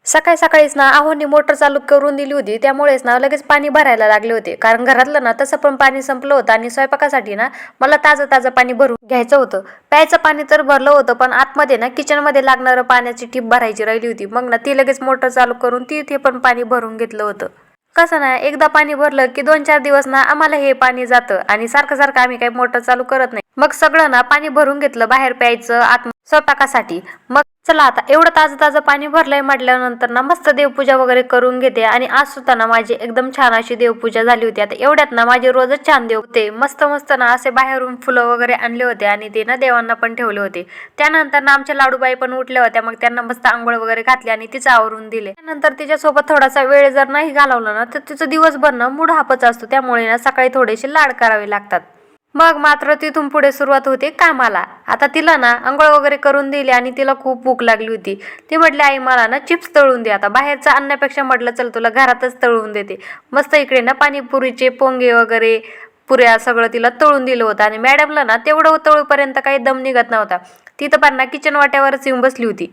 सकाळी सकाळीच ना आहोंनी मोटर चालू करून दिली होती, त्यामुळेच ना लगेच पाणी भरायला लागले होते. कारण घरातलं ना तसं पण पाणी संपलं होतं आणि स्वयंपाकासाठी ना मला ताजं ताजं पाणी भरून घ्यायचं होतं. प्यायचं पाणी तर भरलं होतं, पण आतमध्ये ना किचनमध्ये लागणारं पाण्याची टीप भरायची राहिली होती. मग ना ती लगेच मोटर चालू करून तिथे पण पाणी भरून घेतलं होतं. कसं ना एकदा पाणी भरलं की 2-4 दिवस ना आम्हाला हे पाणी जातं आणि सारखं सारखं आम्ही काही मोटर चालू करत नाही. मग सगळं ना पाणी भरून घेतलं बाहेर प्यायचं, आत स्वयंपाकासाठी. मग चला आता एवढं ताजं ताजं पाणी भरलंय म्हटल्यानंतर ना मस्त देवपूजा वगैरे करून घेते. आणि आज सुद्धा ना माझी एकदम छान अशी देवपूजा झाली होती. आता एवढ्यात ना माझे रोजच छान देव होते. मस्त मस्त ना असे बाहेरून फुलं वगैरे आणले होते आणि ते ना देवांना पण ठेवले होते. त्यानंतर ना आमच्या लाडूबाई पण उठल्या होत्या. मग त्यांना मस्त आंघोळ वगैरे घातली आणि तिचं आवरून दिले. त्यानंतर तिच्यासोबत थोडासा वेळ जर नाही घालवला ना तर तिचं दिवसभर ना मूड हापच असतो. त्यामुळे ना सकाळी थोडेसे लाड करावे लागतात. मग मात्र तिथून पुढे सुरुवात होते कामाला. आता तिला ना अंघोळ वगैरे करून दिली आणि तिला खूप भूक लागली होती. ती म्हटली, आई मला ना चिप्स तळून दे. आता बाहेरचं आणण्यापेक्षा म्हटलं चल तुला घरातच तळून देते. मस्त इकडे ना पाणीपुरीचे पोंगे वगैरे पुऱ्या सगळं तिला तळून दिलं होतं. आणि मॅडमला ना तेवढं तळूपर्यंत काही दम निघत नव्हता. ती तर पार ना किचन वाट्यावरच येऊन बसली होती.